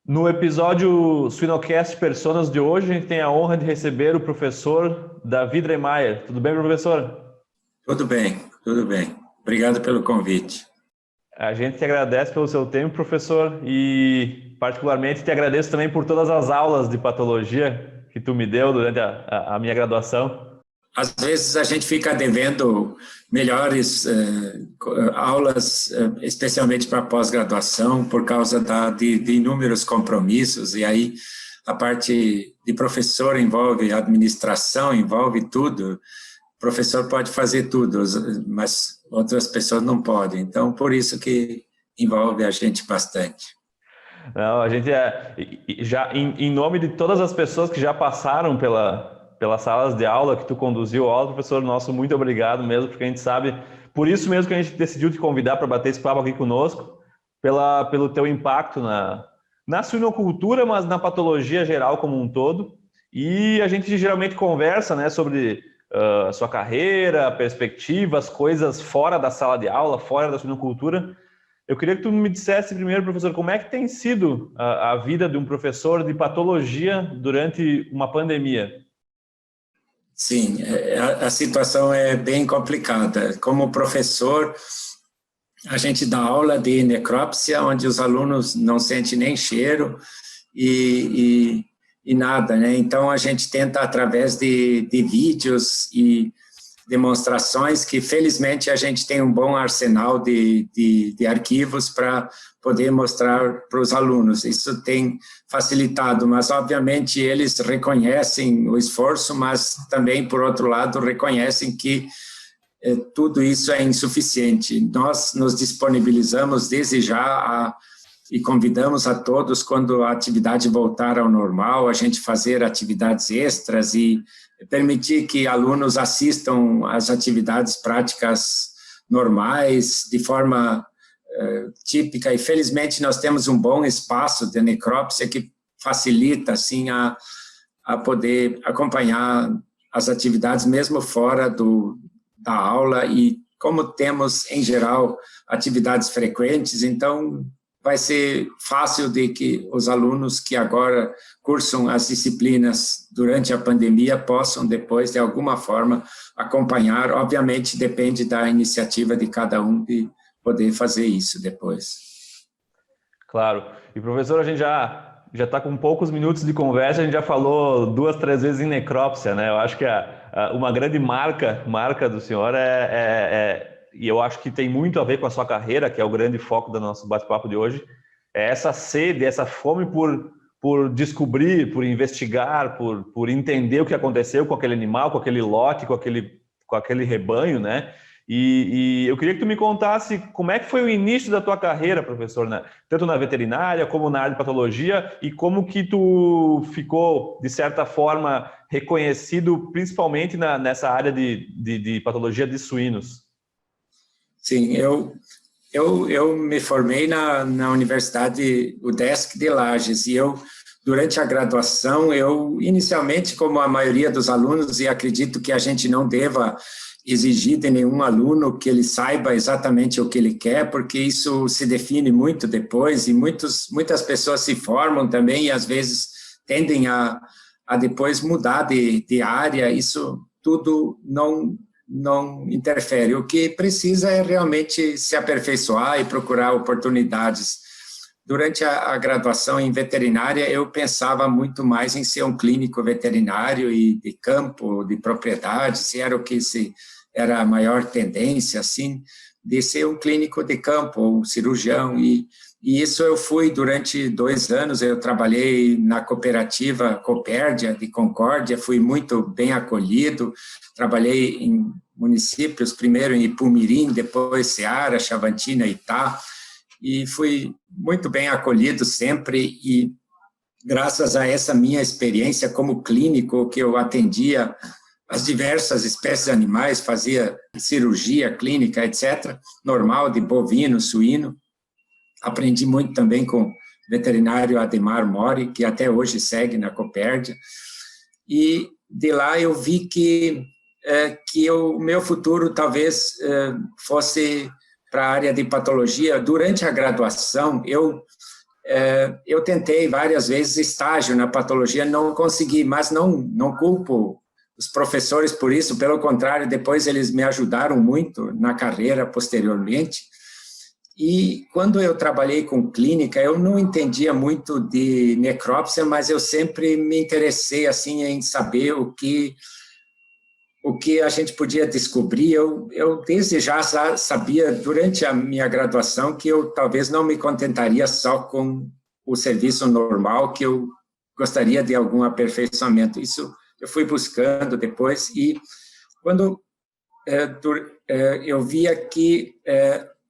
No episódio Suinocast Personas de hoje, a gente tem a honra de receber o professor Davi Dremaier. Tudo bem, professor? Tudo bem, tudo bem. Obrigado pelo convite. A gente te agradece pelo seu tempo, professor, e particularmente te agradeço também por todas as aulas de patologia que tu me deu durante a minha graduação. Às vezes a gente fica devendo melhores aulas, especialmente para pós-graduação, por causa de inúmeros compromissos, e aí a parte de professor envolve administração, envolve tudo. O professor pode fazer tudo, mas outras pessoas não podem. Então, por isso que envolve a gente bastante. Não, a gente já em nome de todas as pessoas que já passaram pelas salas de aula que tu conduziu a aula, professor, nosso muito obrigado mesmo, porque a gente sabe, por isso mesmo que a gente decidiu te convidar para bater esse papo aqui conosco, pelo teu impacto na suinocultura, mas na patologia geral como um todo. E a gente geralmente conversa, né, sobre a sua carreira, perspectivas, coisas fora da sala de aula, fora da suinocultura. Eu queria que tu me dissesse primeiro, professor, como é que tem sido a vida de um professor de patologia durante uma pandemia? Sim, a situação é bem complicada. Como professor, a gente dá aula de necrópsia, onde os alunos não sentem nem cheiro e nada, né? Então, a gente tenta, através de vídeos e demonstrações, que felizmente a gente tem um bom arsenal de arquivos para poder mostrar para os alunos. Isso tem facilitado, mas obviamente eles reconhecem o esforço, mas também, por outro lado, reconhecem que tudo isso é insuficiente. Nós nos disponibilizamos desde já e convidamos a todos, quando a atividade voltar ao normal, a gente fazer atividades extras e permitir que alunos assistam às atividades práticas normais, de forma típica, e felizmente nós temos um bom espaço de necrópsia que facilita assim a poder acompanhar as atividades mesmo fora da aula, e como temos em geral atividades frequentes, então vai ser fácil de que os alunos que agora cursam as disciplinas durante a pandemia possam depois, de alguma forma, acompanhar. Obviamente, depende da iniciativa de cada um de poder fazer isso depois. Claro. E, professor, a gente já está com poucos minutos de conversa, a gente já falou 2, 3 vezes em necrópsia, né? Eu acho que uma grande marca do senhor e eu acho que tem muito a ver com a sua carreira, que é o grande foco do nosso bate-papo de hoje, é essa sede, essa fome por descobrir, por investigar, por entender o que aconteceu com aquele animal, com aquele lote, com aquele rebanho, né? E eu queria que tu me contasse como é que foi o início da tua carreira, professor, né? Tanto na veterinária como na área de patologia, e como que tu ficou, de certa forma, reconhecido principalmente nessa área de patologia de suínos. Sim, eu me formei na Universidade UDESC de Lages, e durante a graduação, inicialmente, como a maioria dos alunos, e acredito que a gente não deva exigir de nenhum aluno que ele saiba exatamente o que ele quer, porque isso se define muito depois, e muitas pessoas se formam também e às vezes tendem a depois mudar de área. Isso tudo não interfere. O que precisa é realmente se aperfeiçoar e procurar oportunidades. Durante a graduação em veterinária, eu pensava muito mais em ser um clínico veterinário e de campo, de propriedade, se era o que era a maior tendência, assim, de ser um clínico de campo, um cirurgião, e isso eu fui durante 2 anos. Eu trabalhei na cooperativa Copérdia, de Concórdia, fui muito bem acolhido, trabalhei em municípios, primeiro em Ipumirim, depois Ceará, Chavantina, Itá, e fui muito bem acolhido sempre, e graças a essa minha experiência como clínico, que eu atendia as diversas espécies de animais, fazia cirurgia clínica, etc., normal, de bovino, suíno. Aprendi muito também com o veterinário Ademar Mori, que até hoje segue na Copérdia, e de lá eu vi que o meu futuro talvez fosse para a área de patologia. Durante a graduação, eu eu tentei várias vezes estágio na patologia, não consegui, mas não culpo os professores por isso, pelo contrário, depois eles me ajudaram muito na carreira posteriormente. E quando eu trabalhei com clínica, eu não entendia muito de necrópsia, mas eu sempre me interessei assim em saber o que a gente podia descobrir. Eu desde já sabia, durante a minha graduação, que eu talvez não me contentaria só com o serviço normal, que eu gostaria de algum aperfeiçoamento. Isso eu fui buscando depois, e quando eu via que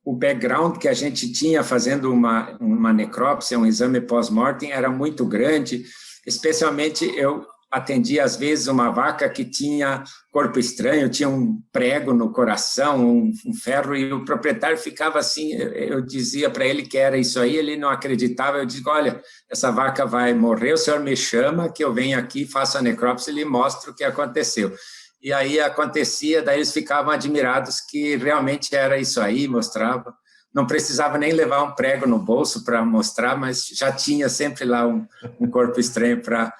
o background que a gente tinha fazendo uma necrópsia, um exame pós-mortem, era muito grande, especialmente eu atendia, às vezes, uma vaca que tinha corpo estranho, tinha um prego no coração, um ferro, e o proprietário ficava assim, eu dizia para ele que era isso aí, ele não acreditava, eu disse, olha, essa vaca vai morrer, o senhor me chama, que eu venho aqui, faço a necrópsia e lhe mostro o que aconteceu. E aí acontecia, daí eles ficavam admirados que realmente era isso aí, mostrava. Não precisava nem levar um prego no bolso para mostrar, mas já tinha sempre lá um corpo estranho para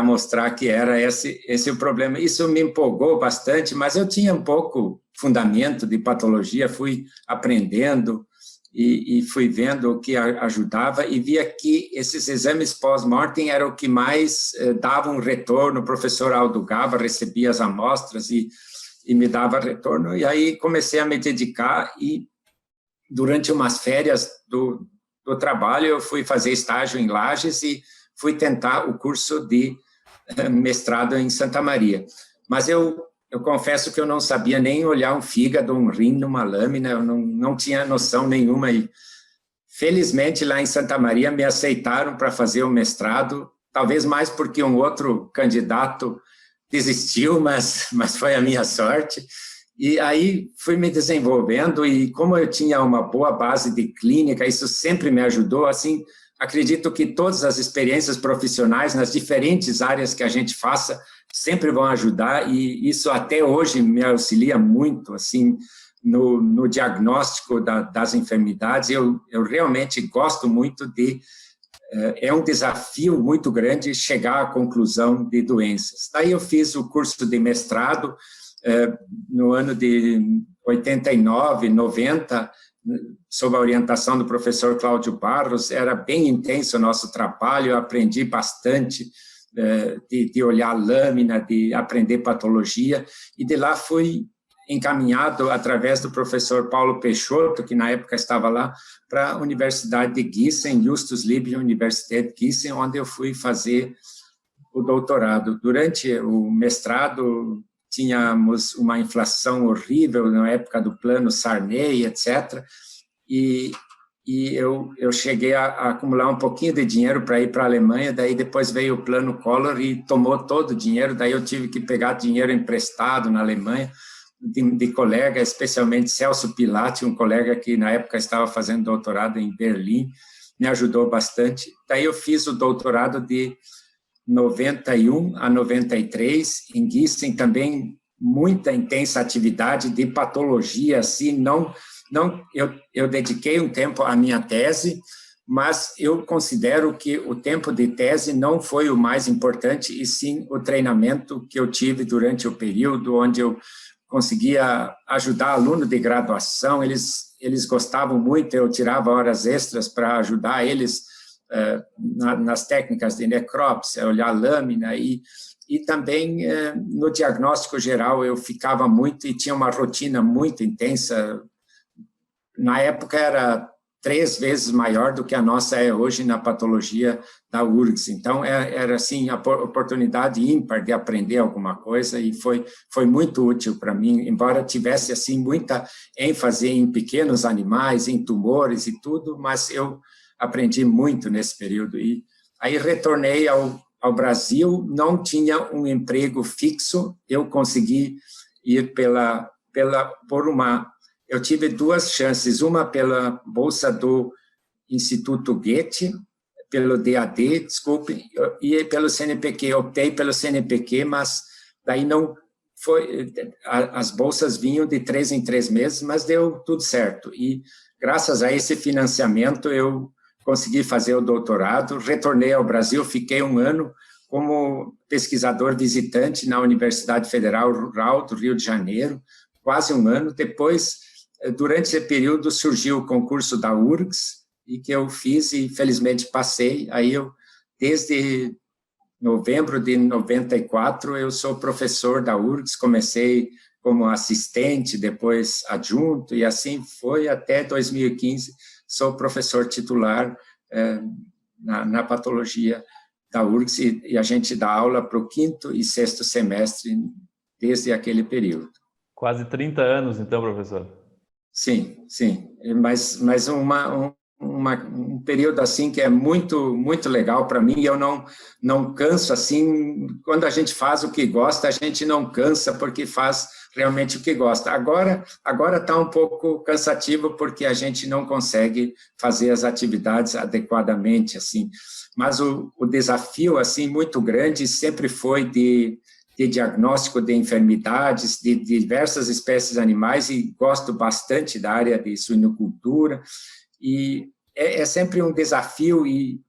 mostrar que era esse o problema. Isso me empolgou bastante, mas eu tinha um pouco fundamento de patologia, fui aprendendo e fui vendo o que ajudava e via que esses exames pós-mortem eram o que mais davam retorno. O professor Aldo Gava recebia as amostras e me dava retorno, e aí comecei a me dedicar, e durante umas férias do trabalho eu fui fazer estágio em Lages e fui tentar o curso de mestrado em Santa Maria. Mas eu confesso que eu não sabia nem olhar um fígado, um rim numa lâmina, eu não tinha noção nenhuma. E, felizmente, lá em Santa Maria me aceitaram para fazer o mestrado, talvez mais porque um outro candidato desistiu, mas foi a minha sorte. E aí fui me desenvolvendo, e como eu tinha uma boa base de clínica, isso sempre me ajudou, assim. Acredito que todas as experiências profissionais, nas diferentes áreas que a gente faça, sempre vão ajudar, e isso até hoje me auxilia muito, assim, no diagnóstico das enfermidades. Eu realmente gosto muito é um desafio muito grande chegar à conclusão de doenças. Daí eu fiz o curso de mestrado no ano de 89, 90, sob a orientação do professor Cláudio Barros. Era bem intenso o nosso trabalho, eu aprendi bastante de olhar lâmina, de aprender patologia, e de lá fui encaminhado, através do professor Paulo Peixoto, que na época estava lá, para a Universidade de Gießen, Justus Liebig Universität Gießen, onde eu fui fazer o doutorado. Durante o mestrado, tínhamos uma inflação horrível na época do plano Sarney, etc., e eu cheguei a acumular um pouquinho de dinheiro para ir para a Alemanha. Daí depois veio o plano Collor e tomou todo o dinheiro, daí eu tive que pegar dinheiro emprestado na Alemanha, de colega, especialmente Celso Pilati, um colega que na época estava fazendo doutorado em Berlim, me ajudou bastante. Daí eu fiz o doutorado de 91 a 93, em Gießen, também muita intensa atividade de patologia, assim, eu dediquei um tempo à minha tese, mas eu considero que o tempo de tese não foi o mais importante, e sim o treinamento que eu tive durante o período, onde eu conseguia ajudar aluno de graduação. Eles gostavam muito, eu tirava horas extras para ajudar eles nas técnicas de necrópsia, olhar lâmina, e também no diagnóstico geral eu ficava muito, e tinha uma rotina muito intensa. Na época era 3 vezes maior do que a nossa é hoje na patologia da URGS. Então, era assim, a oportunidade ímpar de aprender alguma coisa, e foi muito útil para mim, embora tivesse assim muita ênfase em pequenos animais, em tumores e tudo, mas eu aprendi muito nesse período. E aí retornei ao Brasil, não tinha um emprego fixo, eu consegui ir eu tive 2 chances, uma pela bolsa do Instituto Goethe, pelo DAD, desculpe, e pelo CNPq. Eu optei pelo CNPq, mas daí não foi, as bolsas vinham de 3 em 3 meses, mas deu tudo certo. E graças a esse financiamento eu consegui fazer o doutorado, retornei ao Brasil, fiquei 1 ano como pesquisador visitante na Universidade Federal Rural do Rio de Janeiro, quase 1 ano. Depois, durante esse período, surgiu o concurso da URGS, e que eu fiz e, felizmente, passei. Aí eu, desde novembro de 94, eu sou professor da URGS, comecei como assistente, depois adjunto, e assim foi até 2015, sou professor titular na patologia da URGS, e a gente dá aula para o 5º e 6º semestre desde aquele período. Quase 30 anos, então, professor. Sim, sim, mas um período assim que é muito, muito legal para mim, e eu não canso assim. Quando a gente faz o que gosta, a gente não cansa porque faz realmente o que gosta. Agora está um pouco cansativo porque a gente não consegue fazer as atividades adequadamente, assim. Mas o desafio assim muito grande sempre foi de diagnóstico de enfermidades de diversas espécies animais, e gosto bastante da área de suinocultura, e é sempre um desafio, e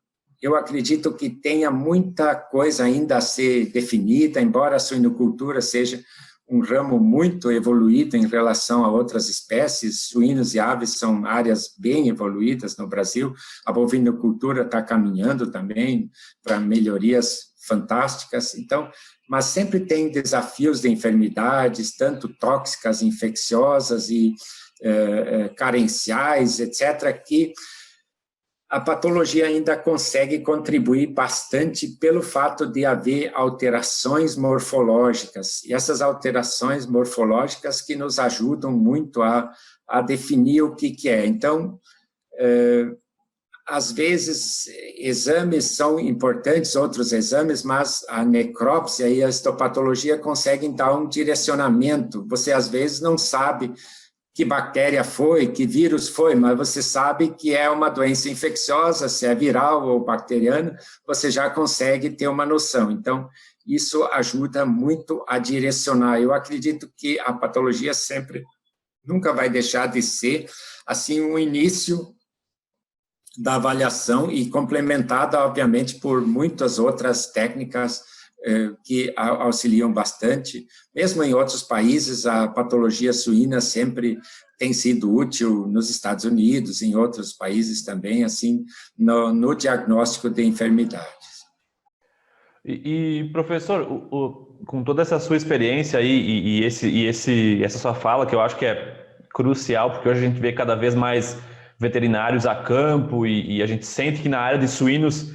eu acredito que tenha muita coisa ainda a ser definida, embora a suinocultura seja um ramo muito evoluído em relação a outras espécies. Suínos e aves são áreas bem evoluídas no Brasil, a bovinocultura está caminhando também para melhorias fantásticas, então, mas sempre tem desafios de enfermidades, tanto tóxicas, infecciosas e carenciais, etc., que a patologia ainda consegue contribuir bastante pelo fato de haver alterações morfológicas, e essas alterações morfológicas que nos ajudam muito a definir o que é. Então, às vezes, exames são importantes, outros exames, mas a necrópsia e a histopatologia conseguem dar um direcionamento. Você, às vezes, não sabe que bactéria foi, que vírus foi, mas você sabe que é uma doença infecciosa, se é viral ou bacteriana, você já consegue ter uma noção. Então, isso ajuda muito a direcionar. Eu acredito que a patologia sempre, nunca vai deixar de ser, assim, um início da avaliação, e complementada, obviamente, por muitas outras técnicas que auxiliam bastante. Mesmo em outros países, a patologia suína sempre tem sido útil, nos Estados Unidos, em outros países também, assim, no diagnóstico de enfermidades. Professor, com toda essa sua experiência aí essa sua fala, que eu acho que é crucial, porque hoje a gente vê cada vez mais veterinários a campo, e a gente sente que na área de suínos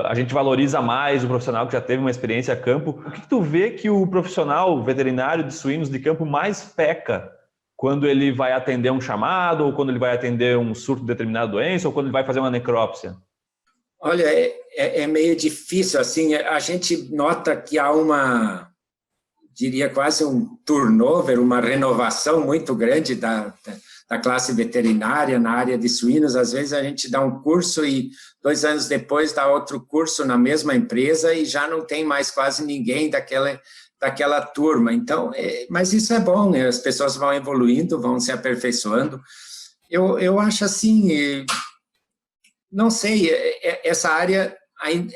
a gente valoriza mais o profissional que já teve uma experiência a campo. O que tu vê que o profissional veterinário de suínos de campo mais peca quando ele vai atender um chamado, ou quando ele vai atender um surto de determinada doença, ou quando ele vai fazer uma necrópsia? Olha, é meio difícil, assim, a gente nota que há diria quase um turnover, uma renovação muito grande da classe veterinária na área de suínos. Às vezes a gente dá um curso e 2 anos depois dá outro curso na mesma empresa e já não tem mais quase ninguém daquela turma. Então, mas isso é bom, né? As pessoas vão evoluindo, vão se aperfeiçoando. Eu acho assim, não sei, essa área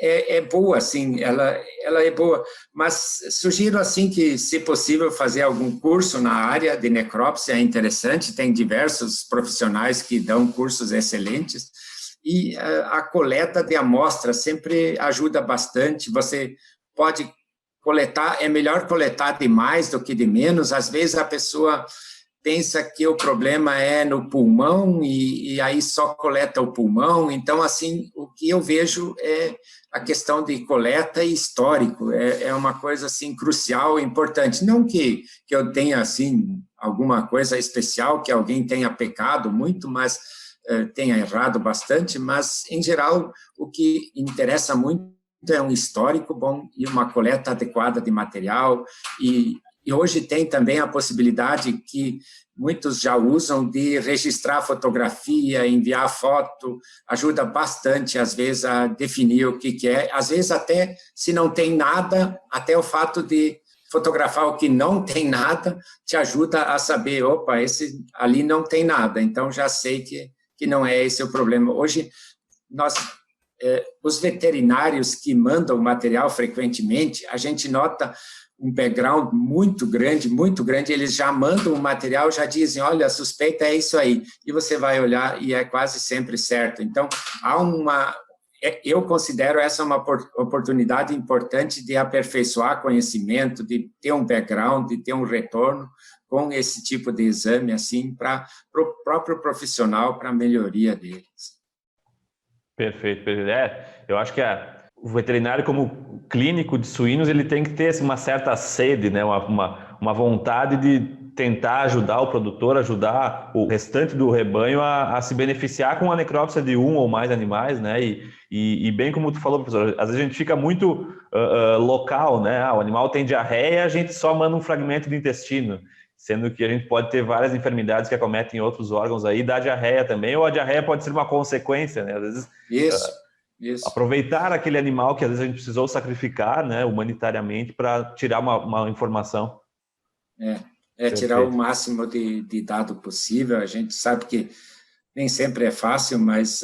é boa, assim, ela é boa, mas sugiro, assim, que, se possível, fazer algum curso na área de necrópsia. É interessante, tem diversos profissionais que dão cursos excelentes, e a coleta de amostra sempre ajuda bastante. Você pode coletar, é melhor coletar de mais do que de menos. Às vezes a pessoa pensa que o problema é no pulmão e aí só coleta o pulmão. Então, assim, o que eu vejo é a questão de coleta e histórico. É uma coisa, assim, crucial e importante. Não que eu tenha, assim, alguma coisa especial, que alguém tenha pecado muito, mas tenha errado bastante, mas, em geral, o que interessa muito é um histórico bom e uma coleta adequada de material. E hoje tem também a possibilidade, que muitos já usam, de registrar fotografia, enviar foto. Ajuda bastante, às vezes, a definir o que é. Às vezes, até se não tem nada, até o fato de fotografar o que não tem nada te ajuda a saber, opa, esse ali não tem nada, então já sei que não é esse o problema. Hoje, os veterinários que mandam o material frequentemente, a gente nota um background muito grande, eles já mandam o material, já dizem, olha, a suspeita é isso aí, e você vai olhar e é quase sempre certo. Então, eu considero essa uma oportunidade importante de aperfeiçoar conhecimento, de ter um background, de ter um retorno com esse tipo de exame, assim, para o próprio profissional, para a melhoria deles. Perfeito, perfeito. Eu acho que o veterinário, como clínico de suínos, ele tem que ter assim, uma certa sede, né? uma vontade de tentar ajudar o produtor, ajudar o restante do rebanho a se beneficiar com a necrópsia de um ou mais animais, né? E bem como tu falou, professor, às vezes a gente fica muito local, né? O animal tem diarreia, a gente só manda um fragmento do intestino, sendo que a gente pode ter várias enfermidades que acometem outros órgãos aí, da diarreia também, ou a diarreia pode ser uma consequência, né? Às vezes, Isso. aproveitar aquele animal que às vezes a gente precisou sacrificar, né, humanitariamente, para tirar uma informação. Tirar o máximo de dado possível. A gente sabe que nem sempre é fácil, mas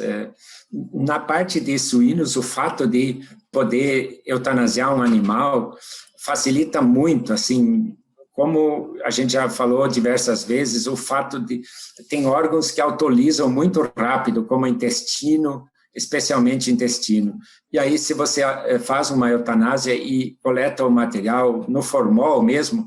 na parte de suínos, o fato de poder eutanasiar um animal facilita muito, assim, como a gente já falou diversas vezes, o fato de... Tem órgãos que autolizam muito rápido, como o intestino, especialmente intestino. E aí, se você faz uma eutanásia e coleta o material no formol mesmo,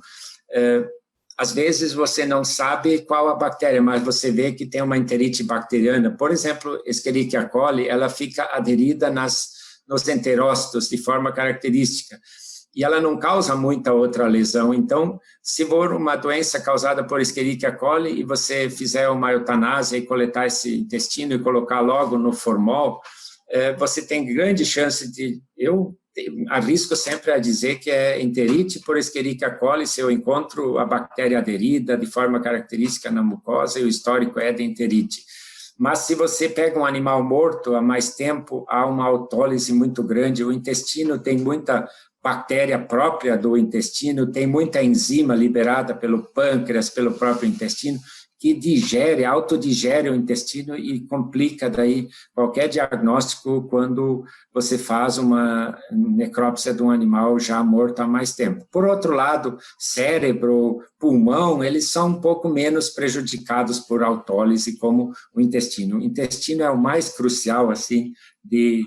às vezes você não sabe qual a bactéria, mas você vê que tem uma enterite bacteriana. Por exemplo, Escherichia coli, ela fica aderida nos enterócitos de forma característica. E ela não causa muita outra lesão. Então, se for uma doença causada por Escherichia coli e você fizer uma eutanásia e coletar esse intestino e colocar logo no formol, você tem grande chance de... Eu arrisco sempre a dizer que é enterite por Escherichia coli, se eu encontro a bactéria aderida de forma característica na mucosa e o histórico é de enterite. Mas se você pega um animal morto há mais tempo, há uma autólise muito grande, o intestino tem muita bactéria própria do intestino, tem muita enzima liberada pelo pâncreas, pelo próprio intestino, que autodigere o intestino e complica daí qualquer diagnóstico quando você faz uma necrópsia de um animal já morto há mais tempo. Por outro lado, cérebro, pulmão, eles são um pouco menos prejudicados por autólise como o intestino. O intestino é o mais crucial, assim, de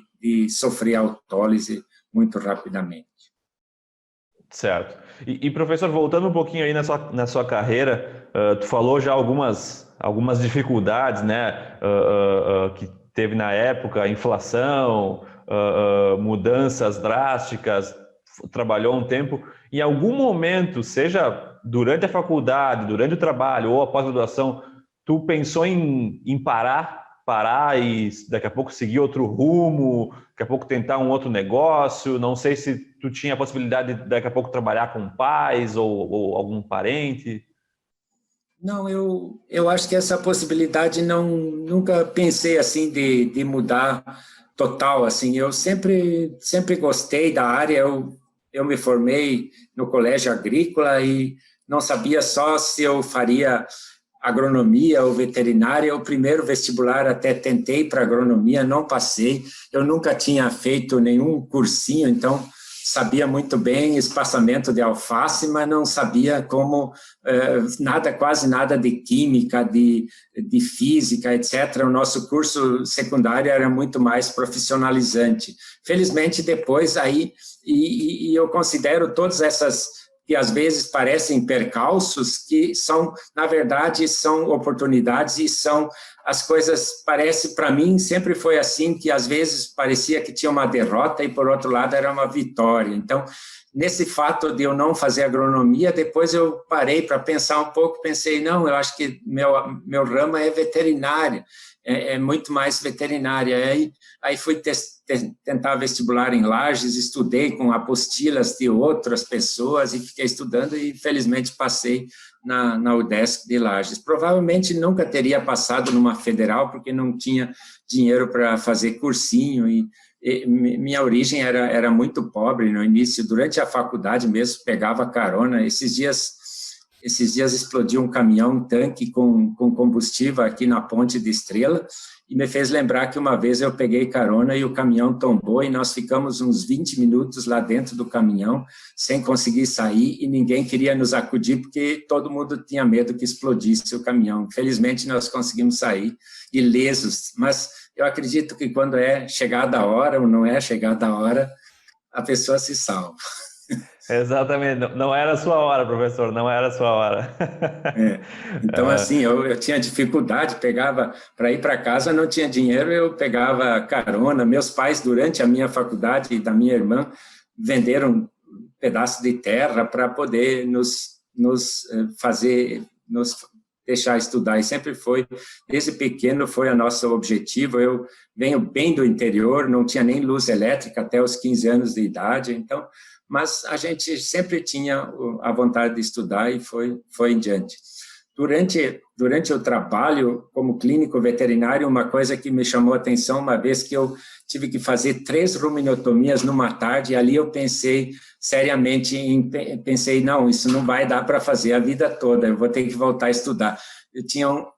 sofrer autólise muito rapidamente. Certo. E professor, voltando um pouquinho aí na sua carreira, tu falou já algumas dificuldades, né, que teve na época, inflação, mudanças drásticas, trabalhou um tempo. Em algum momento, seja durante a faculdade, durante o trabalho ou a pós-graduação, tu pensou em parar e daqui a pouco seguir outro rumo, daqui a pouco tentar um outro negócio? Não sei se tu tinha a possibilidade de daqui a pouco trabalhar com pais ou algum parente. Não, eu acho que essa possibilidade nunca pensei assim de mudar total, assim. Eu sempre gostei da área. Eu me formei no colégio agrícola e não sabia só se eu faria agronomia ou veterinária. O primeiro vestibular até tentei para agronomia, não passei. Eu nunca tinha feito nenhum cursinho, então sabia muito bem espaçamento de alface, mas não sabia como quase nada de química, de física, etc. O nosso curso secundário era muito mais profissionalizante. Felizmente, depois aí, e eu considero todas essas que às vezes parecem percalços, que são, na verdade, são oportunidades e são as coisas, parece para mim, sempre foi assim, que às vezes parecia que tinha uma derrota e, por outro lado, era uma vitória. Então, nesse fato de eu não fazer agronomia, depois eu parei para pensar um pouco, pensei, não, eu acho que meu ramo é veterinária, é muito mais veterinária. Aí fui tentar vestibular em Lages, estudei com apostilas de outras pessoas e fiquei estudando e, felizmente, passei na UDESC de Lages. Provavelmente nunca teria passado numa federal, porque não tinha dinheiro para fazer cursinho e minha origem era muito pobre no início. Durante a faculdade mesmo, pegava carona. Esses dias esses dias explodiu um caminhão, um tanque com combustível aqui na Ponte de Estrela, e me fez lembrar que uma vez eu peguei carona e o caminhão tombou e nós ficamos uns 20 minutos lá dentro do caminhão sem conseguir sair e ninguém queria nos acudir porque todo mundo tinha medo que explodisse o caminhão. Felizmente nós conseguimos sair ilesos, mas eu acredito que quando é chegada a hora ou não é chegada a hora, a pessoa se salva. Exatamente, não era a sua hora, professor, não era a sua hora. Então, assim, eu tinha dificuldade, pegava, para ir para casa, não tinha dinheiro, eu pegava carona. Meus pais, durante a minha faculdade e da minha irmã, venderam um pedaço de terra para poder nos deixar estudar, e sempre foi, desde pequeno, foi o nosso objetivo. Eu venho bem do interior, não tinha nem luz elétrica até os 15 anos de idade, então... mas a gente sempre tinha a vontade de estudar e foi em diante. Durante o trabalho como clínico veterinário, uma coisa que me chamou a atenção, uma vez que eu tive que fazer 3 ruminotomias numa tarde, e ali eu pensei seriamente, não, isso não vai dar para fazer a vida toda, eu vou ter que voltar a estudar.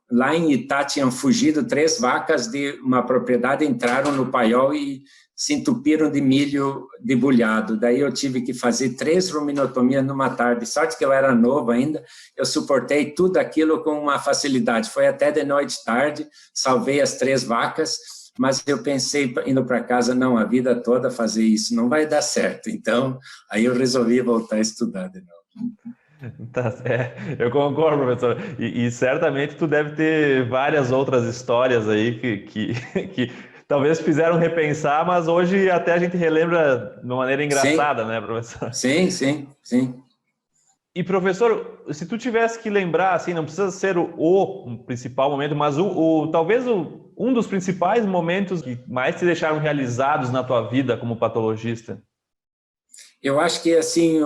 Lá em Itá, tinham fugido 3 vacas de uma propriedade, entraram no paiol e se entupiram de milho debulhado. Daí eu tive que fazer 3 ruminotomias numa tarde. Sorte que eu era novo ainda, eu suportei tudo aquilo com uma facilidade. Foi até de noite tarde, salvei as 3 vacas, mas eu pensei, indo para casa, não, a vida toda fazer isso não vai dar certo. Então, aí eu resolvi voltar a estudar de novo. Tá, eu concordo, professor. E certamente tu deve ter várias outras histórias aí que talvez fizeram repensar, mas hoje até a gente relembra de uma maneira engraçada, sim, né, professor? Sim. E, professor, se tu tivesse que lembrar, assim, não precisa ser o principal momento, mas talvez um dos principais momentos que mais te deixaram realizados na tua vida como patologista. Eu acho que, assim,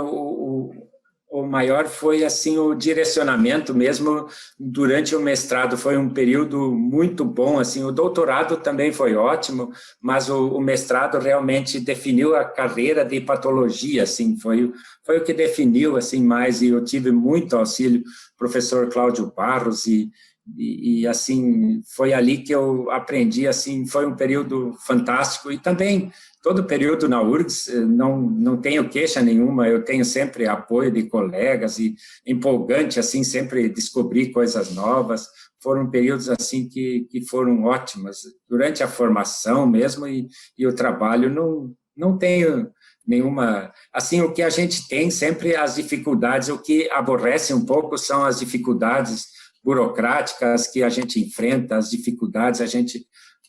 o maior foi, assim, o direcionamento mesmo durante o mestrado. Foi um período muito bom, assim, o doutorado também foi ótimo, mas o mestrado realmente definiu a carreira de patologia, assim, foi o que definiu, assim, mais, e eu tive muito auxílio, professor Cláudio Barros, e assim, foi ali que eu aprendi, assim, foi um período fantástico, e também todo o período na URGS, não tenho queixa nenhuma, eu tenho sempre apoio de colegas, e empolgante, assim, sempre descobrir coisas novas. Foram períodos, assim, que foram ótimos, durante a formação mesmo, e o trabalho, não tenho nenhuma... Assim, o que a gente tem sempre as dificuldades, o que aborrece um pouco são as dificuldades burocráticas que a gente enfrenta, as dificuldades, a gente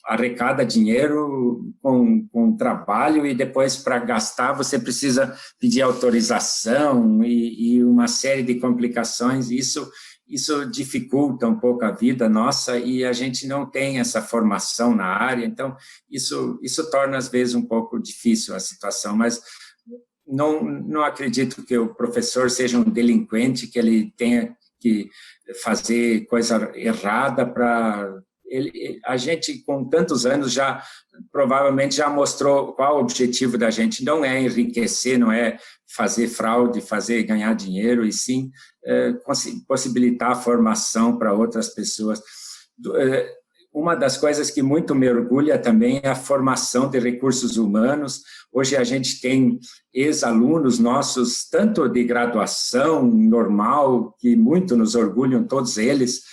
arrecada dinheiro com trabalho e depois para gastar você precisa pedir autorização e uma série de complicações. Isso dificulta um pouco a vida nossa e a gente não tem essa formação na área, então isso torna às vezes um pouco difícil a situação, mas não acredito que o professor seja um delinquente, que ele tenha que fazer coisa errada para... A gente, com tantos anos, provavelmente já mostrou qual o objetivo da gente. Não é enriquecer, não é fazer fraude, ganhar dinheiro, e sim possibilitar a formação para outras pessoas. Uma das coisas que muito me orgulha também é a formação de recursos humanos. Hoje a gente tem ex-alunos nossos, tanto de graduação normal, que muito nos orgulham, todos eles,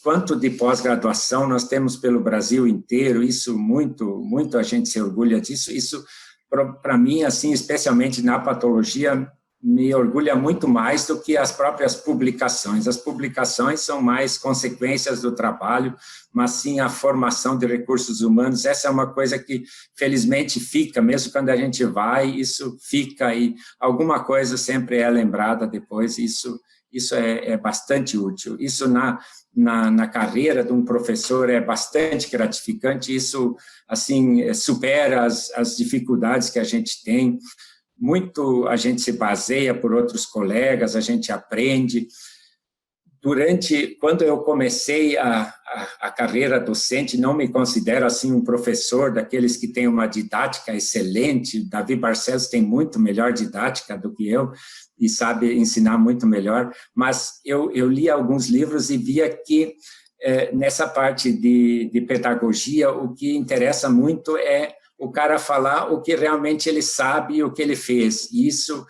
quanto de pós-graduação, nós temos pelo Brasil inteiro, isso muito a gente se orgulha disso. Isso, para mim, assim, especialmente na patologia, me orgulha muito mais do que as próprias publicações. As publicações são mais consequências do trabalho, mas sim a formação de recursos humanos. Essa é uma coisa que, felizmente, fica, mesmo quando a gente vai, isso fica, e alguma coisa sempre é lembrada depois, isso é bastante útil. Isso na carreira de um professor é bastante gratificante, isso, assim, supera as dificuldades que a gente tem. Muito a gente se baseia por outros colegas, a gente aprende. Quando eu comecei a carreira docente, não me considero assim um professor daqueles que tem uma didática excelente. Davi Barcelos tem muito melhor didática do que eu, e sabe ensinar muito melhor, mas eu li alguns livros e via que nessa parte de pedagogia, o que interessa muito é o cara falar o que realmente ele sabe e o que ele fez. E isso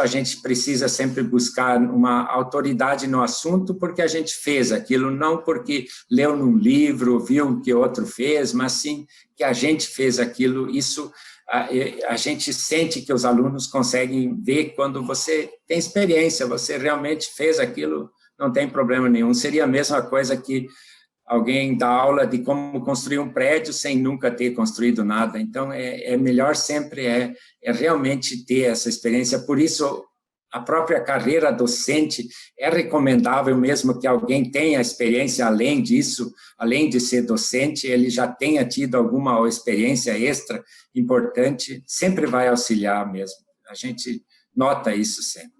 a gente precisa sempre buscar uma autoridade no assunto, porque a gente fez aquilo, não porque leu num livro, viu o que outro fez, mas sim que a gente fez aquilo. Isso a gente sente que os alunos conseguem ver quando você tem experiência, você realmente fez aquilo, não tem problema nenhum. Seria a mesma coisa que alguém dá aula de como construir um prédio sem nunca ter construído nada. Então, melhor sempre realmente ter essa experiência. Por isso, a própria carreira docente é recomendável mesmo que alguém tenha experiência além disso, além de ser docente, ele já tenha tido alguma experiência extra importante, sempre vai auxiliar mesmo. A gente nota isso sempre.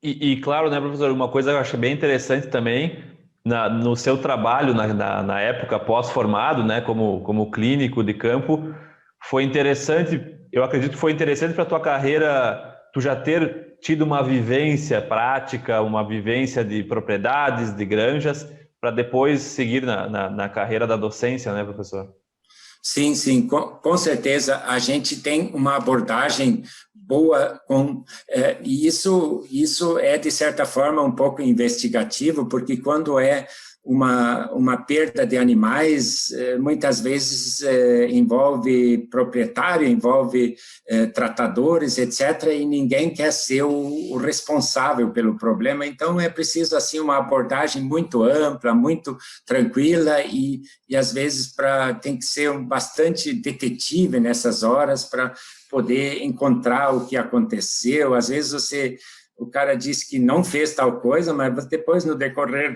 E claro, né, professor, uma coisa que eu acho bem interessante também, no seu trabalho, na época pós-formado, né, como clínico de campo, foi interessante, eu acredito que foi interessante para a tua carreira, tu já ter tido uma vivência prática, uma vivência de propriedades, de granjas, para depois seguir na carreira da docência, né, professor? Sim, com certeza a gente tem uma abordagem boa e isso é de certa forma um pouco investigativo, porque quando é uma perda de animais, muitas vezes envolve proprietário, envolve tratadores, etc., e ninguém quer ser o responsável pelo problema. Então, é preciso assim uma abordagem muito ampla, muito tranquila e às vezes tem que ser bastante detetive nessas horas para poder encontrar o que aconteceu. Às vezes o cara disse que não fez tal coisa, mas depois no decorrer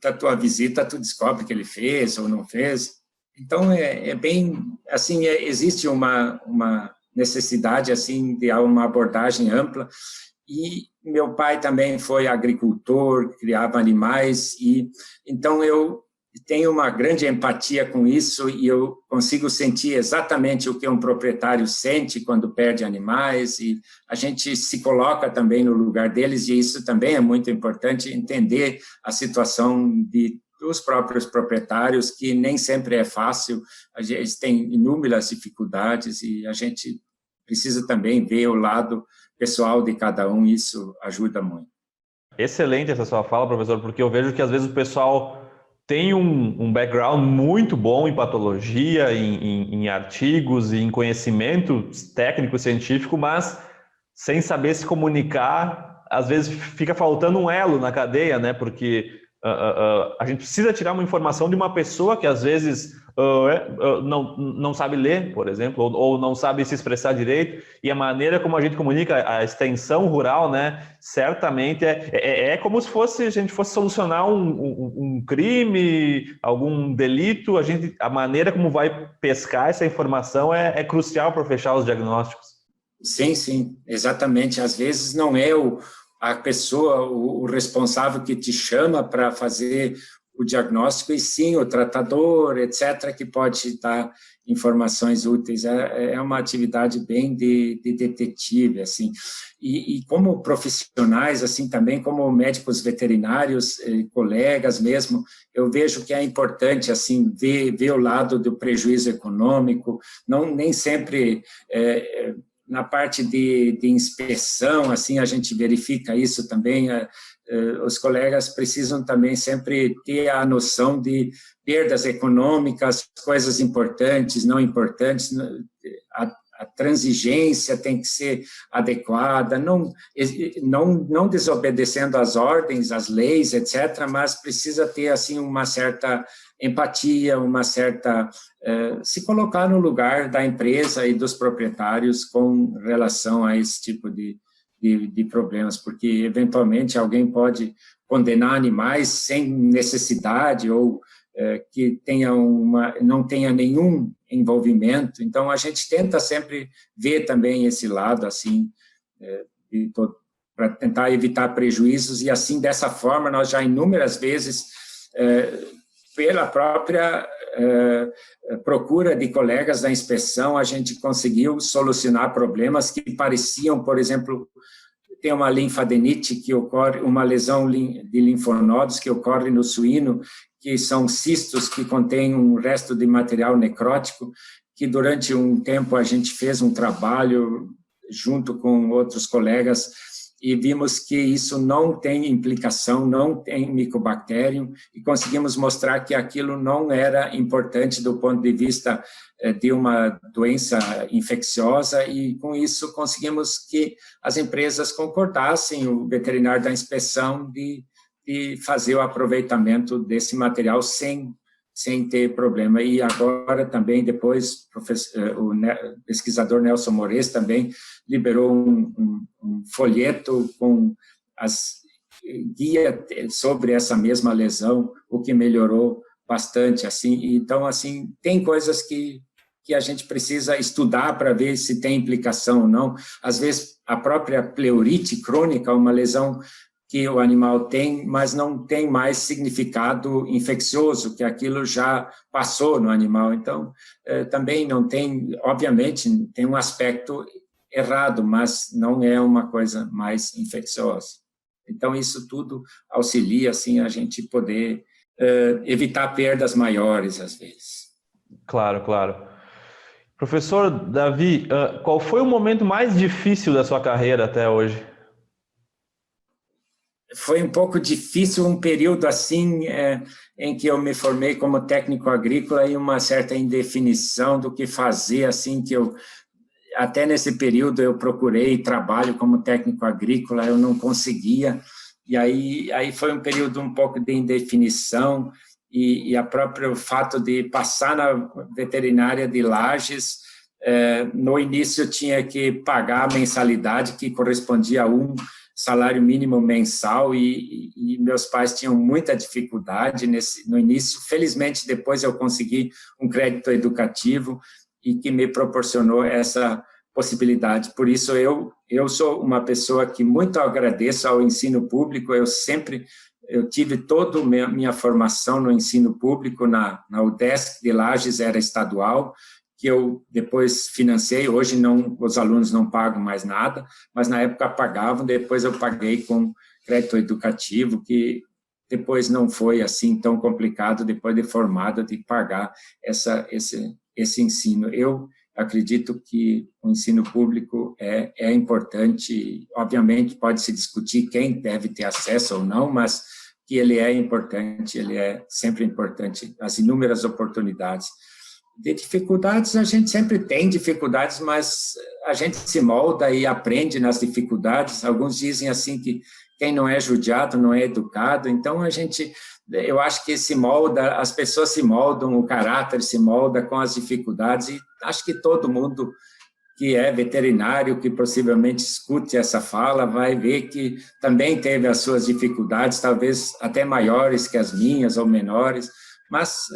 da tua visita, tu descobre que ele fez ou não fez. Então, é bem, assim, existe uma necessidade, assim, de uma abordagem ampla, e meu pai também foi agricultor, criava animais, e então eu tenho uma grande empatia com isso e eu consigo sentir exatamente o que um proprietário sente quando perde animais e a gente se coloca também no lugar deles e isso também é muito importante, entender a situação dos próprios proprietários, que nem sempre é fácil, a gente tem inúmeras dificuldades e a gente precisa também ver o lado pessoal de cada um, isso ajuda muito. Excelente essa sua fala, professor, porque eu vejo que às vezes o pessoal tem um background muito bom em patologia, em artigos, em conhecimento técnico científico, mas sem saber se comunicar, às vezes fica faltando um elo na cadeia, né? Porque a gente precisa tirar uma informação de uma pessoa que às vezes não sabe ler, por exemplo, ou não sabe se expressar direito, e a maneira como a gente comunica a extensão rural, né, certamente é como se a gente fosse solucionar um crime, algum delito, a maneira como vai pescar essa informação é crucial para fechar os diagnósticos. Sim, exatamente. Às vezes não é a pessoa, o responsável que te chama para fazer o diagnóstico, e sim o tratador, etc., que pode dar informações úteis. É uma atividade bem de detetive, assim. E como profissionais, assim, também como médicos veterinários, colegas mesmo, eu vejo que é importante, assim, ver o lado do prejuízo econômico, nem sempre... na parte de inspeção, assim, a gente verifica isso também, os colegas precisam também sempre ter a noção de perdas econômicas, coisas importantes, não importantes, a transigência tem que ser adequada, não desobedecendo às ordens, às leis, etc., mas precisa ter, assim, uma certa empatia, uma certa... se colocar no lugar da empresa e dos proprietários com relação a esse tipo de problemas, porque eventualmente alguém pode condenar animais sem necessidade ou que não tenha nenhum envolvimento. Então, a gente tenta sempre ver também esse lado, assim, para tentar evitar prejuízos, e assim, dessa forma, nós já inúmeras vezes, pela própria procura de colegas da inspeção, a gente conseguiu solucionar problemas que pareciam, por exemplo, tem uma linfadenite que ocorre, uma lesão de linfonodos que ocorre no suíno, que são cistos que contêm um resto de material necrótico, que durante um tempo a gente fez um trabalho junto com outros colegas e vimos que isso não tem implicação, não tem micobacterium, e conseguimos mostrar que aquilo não era importante do ponto de vista de uma doença infecciosa, e com isso conseguimos que as empresas concordassem, o veterinário da inspeção, de fazer o aproveitamento desse material sem ter problema. E agora também, depois, o pesquisador Nelson Moraes também liberou um folheto com as guia sobre essa mesma lesão, o que melhorou bastante. Assim. Então, assim, tem coisas que a gente precisa estudar para ver se tem implicação ou não. Às vezes, a própria pleurite crônica, uma lesão que o animal tem, mas não tem mais significado infeccioso, que aquilo já passou no animal. Então, também não tem, obviamente, tem um aspecto errado, mas não é uma coisa mais infecciosa. Então, isso tudo auxilia, assim, a gente poder evitar perdas maiores, às vezes. Claro, claro. Professor Davi, qual foi o momento mais difícil da sua carreira até hoje? Foi um pouco difícil, um período assim em que eu me formei como técnico agrícola e uma certa indefinição do que fazer, assim, que eu, até nesse período eu procurei trabalho como técnico agrícola, eu não conseguia, e aí foi um período um pouco de indefinição, e a próprio fato de passar na veterinária de Lages, no início eu tinha que pagar a mensalidade que correspondia a um salário mínimo mensal, e meus pais tinham muita dificuldade no início. Felizmente, depois eu consegui um crédito educativo e que me proporcionou essa possibilidade. Por isso, eu sou uma pessoa que muito agradeço ao ensino público. Eu tive toda a minha formação no ensino público, na UDESC de Lages, era estadual, que eu depois financei. Hoje não, os alunos não pagam mais nada, mas na época pagavam. Depois eu paguei com crédito educativo, que depois não foi assim tão complicado, depois de formado, de pagar esse ensino. Eu acredito que o ensino público é importante. Obviamente pode se discutir quem deve ter acesso ou não, mas que ele é importante, ele é sempre importante, as inúmeras oportunidades. De dificuldades, a gente sempre tem dificuldades, mas a gente se molda e aprende nas dificuldades. Alguns dizem assim que quem não é judiado não é educado. Então, eu acho que se molda, as pessoas se moldam, o caráter se molda com as dificuldades, e acho que todo mundo que é veterinário, que possivelmente escute essa fala, vai ver que também teve as suas dificuldades, talvez até maiores que as minhas ou menores, mas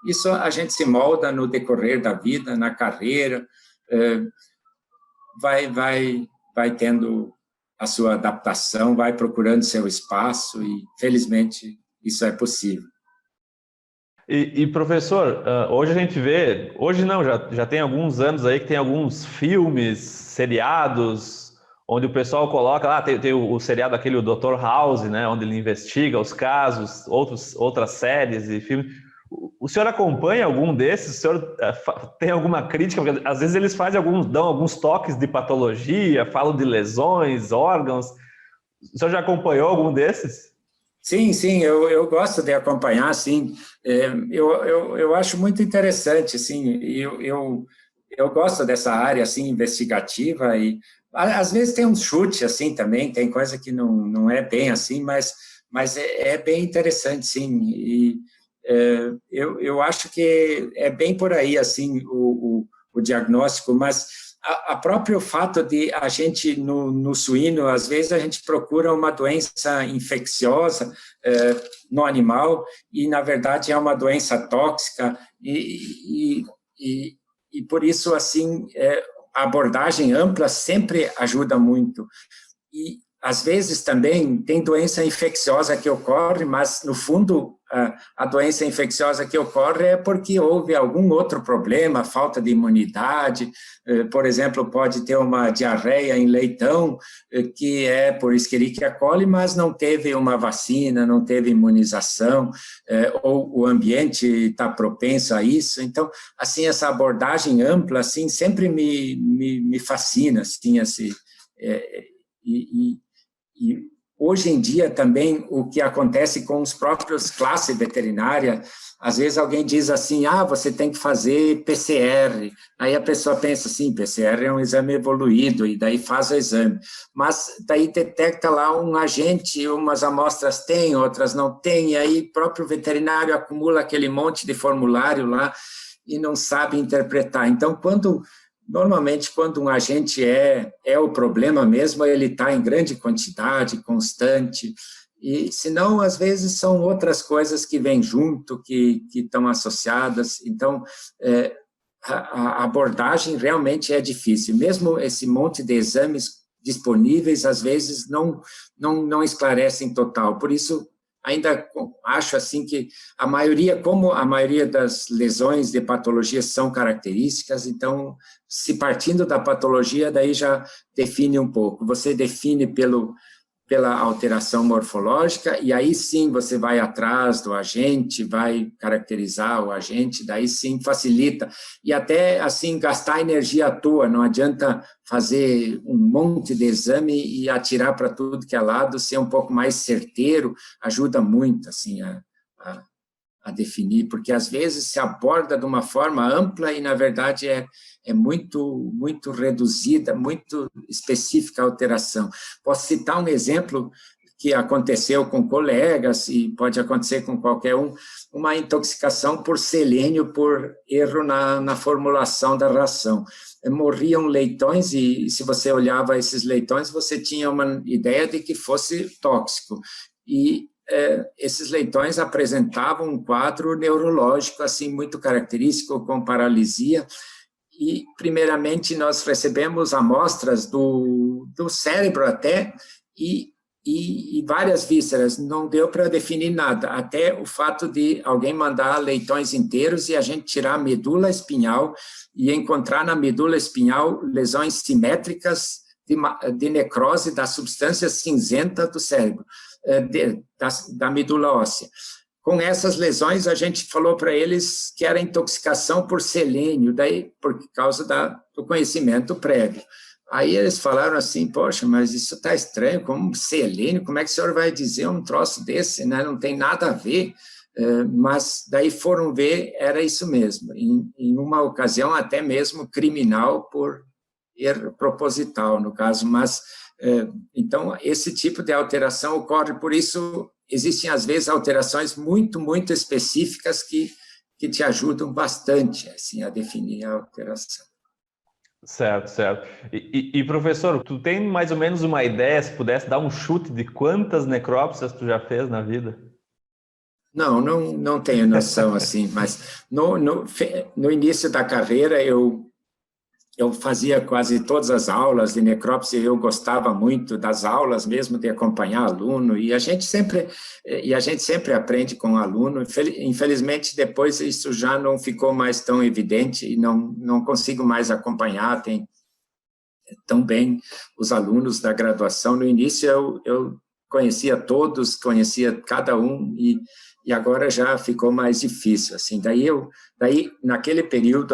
isso a gente se molda no decorrer da vida, na carreira, vai tendo a sua adaptação, vai procurando seu espaço, e felizmente isso é possível. E professor, hoje a gente vê, hoje não, já tem alguns anos aí que tem alguns filmes, seriados, onde o pessoal coloca lá, tem o seriado aquele, o Dr. House, né, onde ele investiga os casos, outras séries e filmes. O senhor acompanha algum desses? O senhor tem alguma crítica? Porque às vezes eles dão alguns toques de patologia, falam de lesões, órgãos. O senhor já acompanhou algum desses? Sim, eu gosto de acompanhar, sim. Eu acho muito interessante, assim, eu gosto dessa área, assim, investigativa, e às vezes tem um chute, assim, também, tem coisa que não é bem assim, mas é bem interessante, sim, e eu acho que é bem por aí, assim, o diagnóstico, mas a próprio fato de a gente, no suíno, às vezes a gente procura uma doença infecciosa no animal, e, na verdade, é uma doença tóxica, e por isso, assim, a abordagem ampla sempre ajuda muito. E às vezes também tem doença infecciosa que ocorre, mas no fundo a doença infecciosa que ocorre é porque houve algum outro problema, falta de imunidade, por exemplo, pode ter uma diarreia em leitão, que é por Escherichia coli, mas não teve uma vacina, não teve imunização, ou o ambiente está propenso a isso. Então, assim, essa abordagem ampla, assim, sempre me fascina, assim, e hoje em dia também o que acontece com os próprios classes veterinária, às vezes alguém diz assim, você tem que fazer PCR, aí a pessoa pensa assim, PCR é um exame evoluído, e daí faz o exame, mas daí detecta lá um agente, umas amostras tem, outras não tem, e aí o próprio veterinário acumula aquele monte de formulário lá e não sabe interpretar. Então, normalmente, quando um agente é o problema mesmo, ele está em grande quantidade, constante, e senão, às vezes, são outras coisas que vêm junto, que estão associadas. Então, a abordagem realmente é difícil. Mesmo esse monte de exames disponíveis, às vezes, não esclarecem total. Por isso, ainda acho assim que como a maioria das lesões de patologias são características, então, se partindo da patologia, daí já define um pouco. Você define pela alteração morfológica, e aí sim você vai atrás do agente, vai caracterizar o agente, daí sim facilita. E até, assim, gastar energia à toa, não adianta fazer um monte de exame e atirar para tudo que é lado, ser um pouco mais certeiro, ajuda muito, assim, a definir, porque às vezes se aborda de uma forma ampla e, na verdade, é muito reduzida, muito específica a alteração. Posso citar um exemplo que aconteceu com colegas, e pode acontecer com qualquer um, uma intoxicação por selênio, por erro na formulação da ração. Morriam leitões, e se você olhava esses leitões, você tinha uma ideia de que fosse tóxico. E esses leitões apresentavam um quadro neurológico assim muito característico, com paralisia, e primeiramente nós recebemos amostras do cérebro até, e várias vísceras, não deu para definir nada, até o fato de alguém mandar leitões inteiros e a gente tirar a medula espinhal e encontrar na medula espinhal lesões simétricas de necrose da substância cinzenta do cérebro, da medula óssea. Com essas lesões, a gente falou para eles que era intoxicação por selênio, daí por causa do conhecimento prévio. Aí eles falaram assim, poxa, mas isso está estranho, como selênio, como é que o senhor vai dizer um troço desse, né? Não tem nada a ver, mas daí foram ver, era isso mesmo, em uma ocasião até mesmo criminal por erro proposital, no caso, mas, então, esse tipo de alteração ocorre, por isso existem, às vezes, alterações muito específicas que te ajudam bastante, assim, a definir a alteração. Certo. E, professor, tu tem mais ou menos uma ideia, se pudesse dar um chute de quantas necrópsias tu já fez na vida? Não tenho noção, assim, mas no início da carreira eu fazia quase todas as aulas de necrópsia, eu gostava muito das aulas mesmo, de acompanhar aluno, e a gente sempre aprende com o aluno. Infelizmente, depois isso já não ficou mais tão evidente, e não consigo mais acompanhar tão bem os alunos da graduação. No início, eu conhecia todos, conhecia cada um, e agora já ficou mais difícil, assim. Daí, naquele período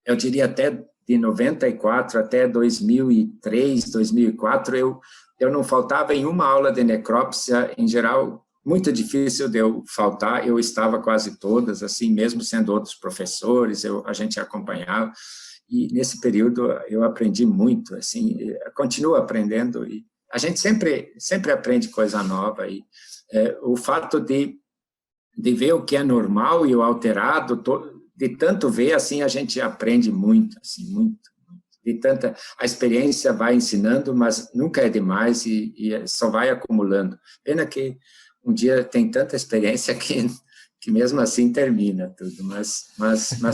eu diria até de 94 até 2003, 2004, eu não faltava em uma aula de necrópsia, em geral, muito difícil de eu faltar, eu estava quase todas, assim, mesmo sendo outros professores, a gente acompanhava, e nesse período eu aprendi muito, assim, continuo aprendendo, e a gente sempre aprende coisa nova, e o fato de ver o que é normal e o alterado, de tanto ver, assim, a gente aprende muito, assim, muito. A experiência vai ensinando, mas nunca é demais e só vai acumulando. Pena que um dia tem tanta experiência que mesmo assim termina tudo, mas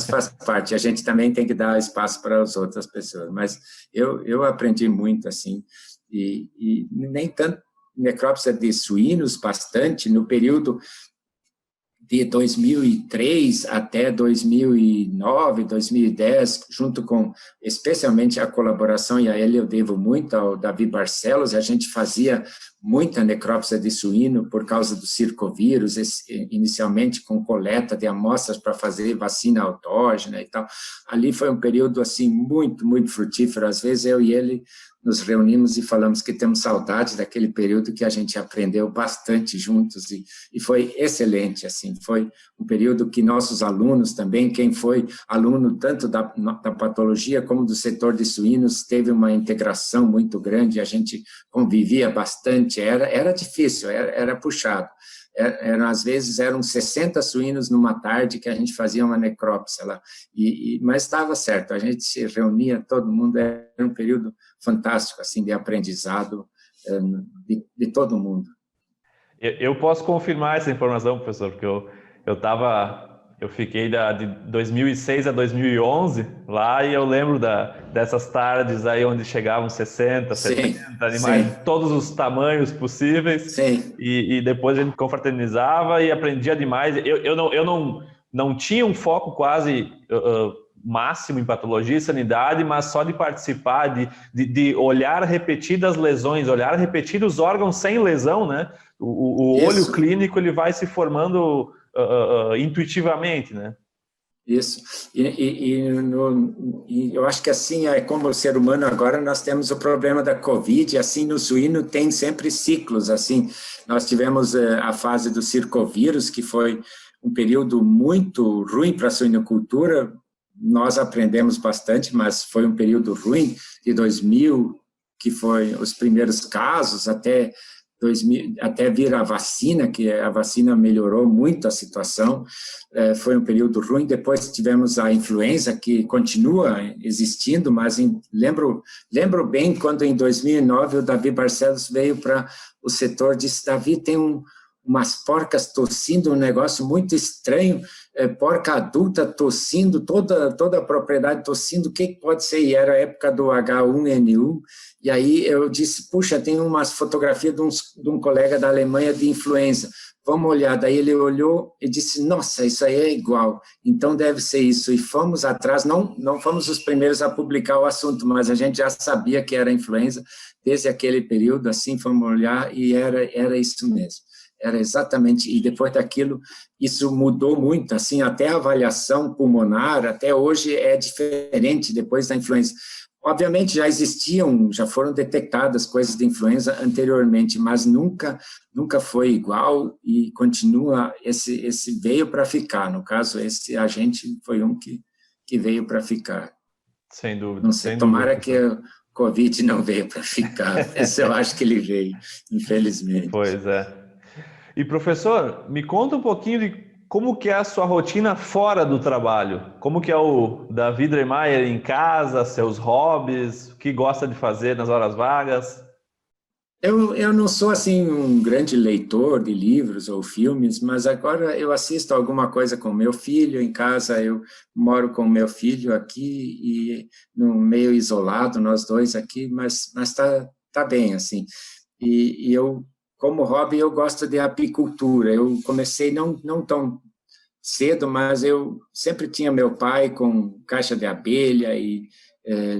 faz parte. A gente também tem que dar espaço para as outras pessoas, mas eu aprendi muito, assim, e nem tanto necrópsia de suínos, bastante, no período de 2003 até 2009, 2010, junto com, especialmente a colaboração, e a ele eu devo muito ao Davi Barcelos, a gente fazia muita necrópsia de suíno por causa do circovírus, inicialmente com coleta de amostras para fazer vacina autógena e tal. Ali foi um período, assim, muito, muito frutífero. Às vezes eu e ele nos reunimos e falamos que temos saudade daquele período que a gente aprendeu bastante juntos e foi excelente, assim, foi um período que nossos alunos também, quem foi aluno tanto da patologia como do setor de suínos, teve uma integração muito grande, a gente convivia bastante, era difícil, era puxado. Às vezes eram 60 suínos numa tarde que a gente fazia uma necrópsia lá, mas estava certo, a gente se reunia, todo mundo, era um período fantástico, assim, de aprendizado de todo mundo. Eu posso confirmar essa informação, professor, porque eu fiquei de 2006 a 2011 lá e eu lembro dessas tardes aí onde chegavam 60, 70 animais de todos os tamanhos possíveis. Sim. E depois a gente confraternizava e aprendia demais. Eu não tinha um foco quase máximo em patologia e sanidade, mas só de participar, de olhar repetidas lesões, olhar repetidos órgãos sem lesão, né? O olho clínico ele vai se formando intuitivamente, né? Isso. E eu acho que assim, como ser humano agora, nós temos o problema da Covid, assim, no suíno tem sempre ciclos, assim. Nós tivemos a fase do circovírus, que foi um período muito ruim para a suinocultura, nós aprendemos bastante, mas foi um período ruim, de 2000, que foi os primeiros casos, até 2000, até vir a vacina, que a vacina melhorou muito a situação, foi um período ruim. Depois tivemos a influenza, que continua existindo, mas lembro bem quando em 2009 o Davi Barcelos veio para o setor, disse, Davi, tem umas porcas tossindo, um negócio muito estranho, porca adulta tossindo, toda a propriedade tossindo, o que pode ser? E era a época do H1N1, e aí eu disse, puxa, tem umas fotografias de um colega da Alemanha de influenza, vamos olhar. Daí ele olhou e disse, nossa, isso aí é igual, então deve ser isso. E fomos atrás, não fomos os primeiros a publicar o assunto, mas a gente já sabia que era influenza, desde aquele período, assim, fomos olhar e era isso mesmo. Era exatamente, e depois daquilo, isso mudou muito, assim, até a avaliação pulmonar, até hoje é diferente depois da influenza. Obviamente já foram detectadas coisas de influenza anteriormente, mas nunca foi igual e continua, esse veio para ficar, no caso, esse agente foi um que veio para ficar. Sem dúvida. Não sei, tomara que o Covid não veio para ficar, esse eu acho que ele veio, infelizmente. Pois é. E, professor, me conta um pouquinho de como que é a sua rotina fora do trabalho. Como que é o Davi Dremeier em casa, seus hobbies, o que gosta de fazer nas horas vagas? Eu não sou, assim, um grande leitor de livros ou filmes, mas agora eu assisto alguma coisa com meu filho em casa, eu moro com meu filho aqui e no meio isolado, nós dois aqui, mas tá bem, assim. E eu... Como hobby, eu gosto de apicultura. Eu comecei não tão cedo, mas eu sempre tinha meu pai com caixa de abelha e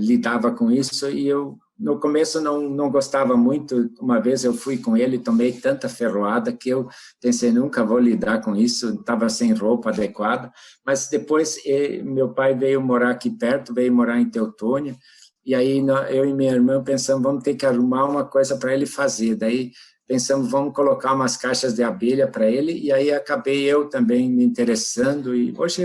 lidava com isso. E eu, no começo, não gostava muito. Uma vez eu fui com ele, tomei tanta ferroada que eu pensei, nunca vou lidar com isso. Estava sem roupa adequada. Mas depois, meu pai veio morar aqui perto, veio morar em Teutônia. E aí, eu e minha irmã pensamos, vamos ter que arrumar uma coisa para ele fazer. Daí, pensamos, vamos colocar umas caixas de abelha para ele, e aí acabei eu também me interessando, e hoje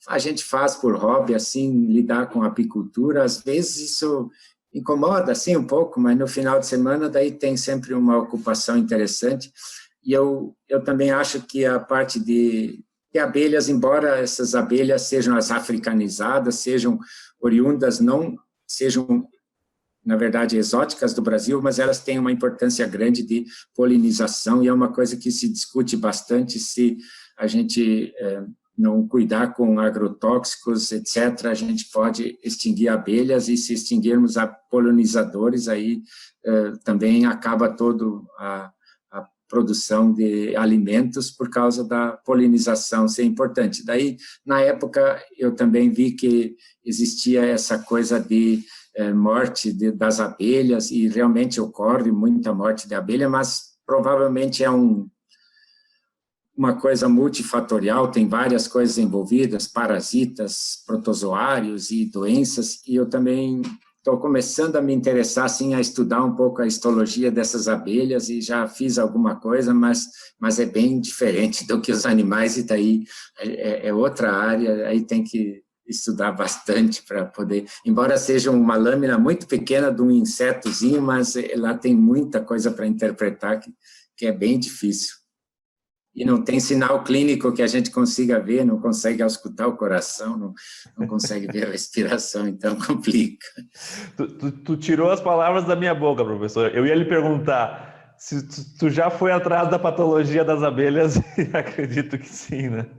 a gente faz por hobby, assim, lidar com apicultura, às vezes isso incomoda, assim, um pouco, mas no final de semana, daí tem sempre uma ocupação interessante, e eu também acho que a parte de abelhas, embora essas abelhas sejam as africanizadas, sejam oriundas, não sejam na verdade, exóticas do Brasil, mas elas têm uma importância grande de polinização e é uma coisa que se discute bastante se a gente não cuidar com agrotóxicos, etc., a gente pode extinguir abelhas, e se extinguirmos a polinizadores, aí também acaba todo a produção de alimentos por causa da polinização ser importante. Daí, na época, eu também vi que existia essa coisa de morte das abelhas, e realmente ocorre muita morte de abelha, mas provavelmente é uma coisa multifatorial, tem várias coisas envolvidas, parasitas, protozoários e doenças, e eu também estou começando a me interessar, assim, a estudar um pouco a histologia dessas abelhas, e já fiz alguma coisa, mas é bem diferente do que os animais, e daí é outra área, aí tem que estudar bastante para poder, embora seja uma lâmina muito pequena de um insetozinho, mas lá tem muita coisa para interpretar que é bem difícil. E não tem sinal clínico que a gente consiga ver, não consegue auscultar o coração, não consegue ver a respiração, então complica. Tu tirou as palavras da minha boca, professor. Eu ia lhe perguntar se tu já foi atrás da patologia das abelhas, e acredito que sim, né?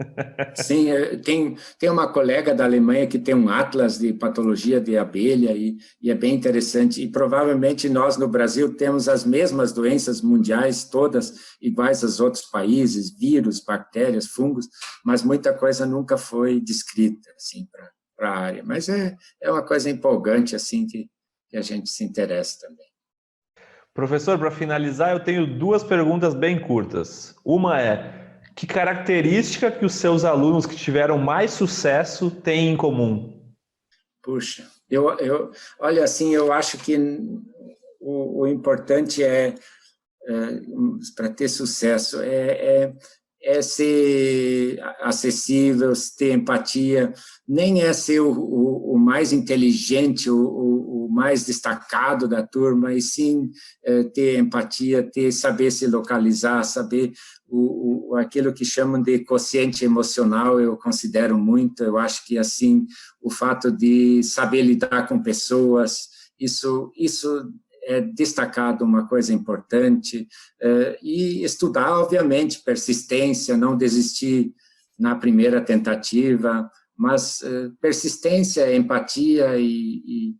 Sim, tem uma colega da Alemanha que tem um atlas de patologia de abelha, e é bem interessante, e provavelmente nós no Brasil temos as mesmas doenças mundiais, todas iguais aos outros países, vírus, bactérias, fungos, mas muita coisa nunca foi descrita assim, para a área, mas é uma coisa empolgante assim, que a gente se interessa também. Professor, para finalizar, eu tenho duas perguntas bem curtas. Uma é: que característica que os seus alunos que tiveram mais sucesso têm em comum? Puxa, olha, assim, eu acho que o importante para ter sucesso é ser acessível, ter empatia, nem é ser o mais inteligente, o mais destacado da turma, e sim ter empatia, saber se localizar, saber aquilo que chamam de quociente emocional, eu considero muito. Eu acho que, assim, o fato de saber lidar com pessoas, isso é destacado, uma coisa importante, e estudar, obviamente, persistência, não desistir na primeira tentativa, mas persistência, empatia, e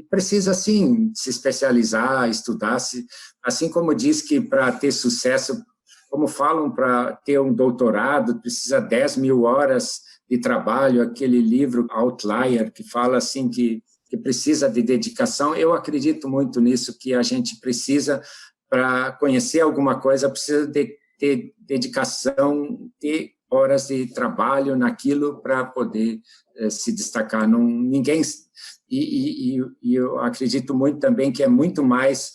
precisa, sim, se especializar, estudar, assim como diz que para ter sucesso, como falam, para ter um doutorado, precisa 10.000 horas de trabalho, aquele livro Outlier, que fala assim que precisa de dedicação. Eu acredito muito nisso, que a gente precisa, para conhecer alguma coisa, precisa de ter dedicação, ter horas de trabalho naquilo para poder se destacar. E eu acredito muito também que é muito mais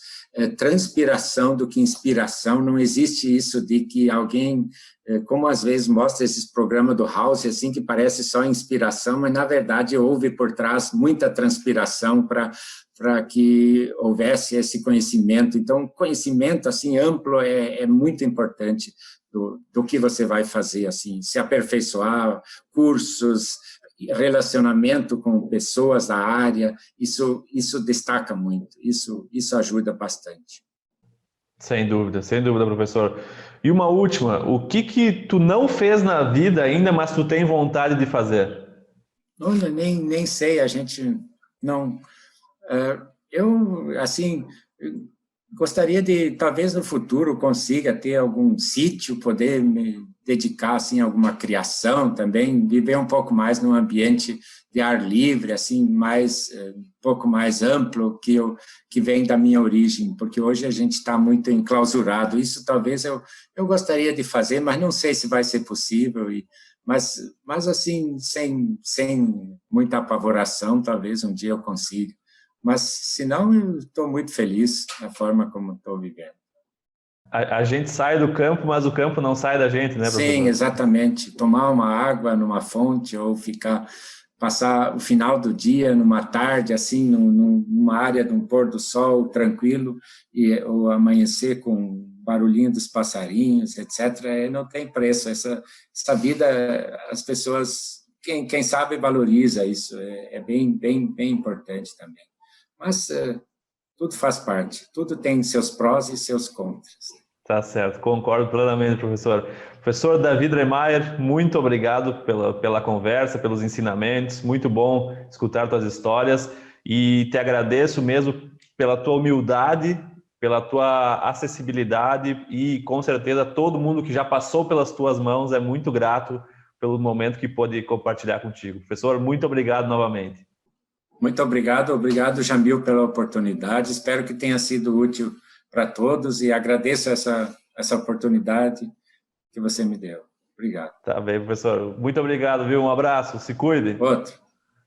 transpiração do que inspiração. Não existe isso de que alguém, como às vezes mostra esses programas do House, assim, que parece só inspiração, mas na verdade houve por trás muita transpiração para que houvesse esse conhecimento. Então, conhecimento assim amplo é muito importante do que você vai fazer, assim, se aperfeiçoar, cursos, relacionamento com pessoas da área, isso destaca muito, isso ajuda bastante. Sem dúvida, professor. E uma última: o que tu não fez na vida ainda, mas tu tem vontade de fazer? Olha, nem sei, a gente não... Eu, assim, gostaria de, talvez no futuro, consiga ter algum sítio, poder me dedicar, assim, a alguma criação também, viver um pouco mais num ambiente de ar livre, assim, um pouco mais amplo, que vem da minha origem, porque hoje a gente está muito enclausurado. Isso talvez eu gostaria de fazer, mas não sei se vai ser possível, mas assim, sem muita apavoração, talvez um dia eu consiga. Mas, se não, eu estou muito feliz da forma como estou vivendo. A gente sai do campo, mas o campo não sai da gente, né, professor? Sim, exatamente. Tomar uma água numa fonte, ou passar o final do dia numa tarde, assim, numa área de um pôr do sol tranquilo, ou amanhecer com barulhinho dos passarinhos, etc., não tem preço. Essa vida, as pessoas, quem sabe, valoriza isso. É bem importante também. Mas tudo faz parte, tudo tem seus prós e seus contras. Tá certo, concordo plenamente, professor. Professor David Remeyer, muito obrigado pela conversa, pelos ensinamentos, muito bom escutar tuas histórias e te agradeço mesmo pela tua humildade, pela tua acessibilidade e com certeza todo mundo que já passou pelas tuas mãos é muito grato pelo momento que pôde compartilhar contigo. Professor, muito obrigado novamente. Muito obrigado, Jamil, pela oportunidade. Espero que tenha sido útil para todos e agradeço essa oportunidade que você me deu. Obrigado. Tá bem, professor. Muito obrigado, viu? Um abraço, se cuide. Outro.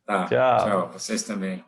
Tá, Tchau. tchau. Vocês também.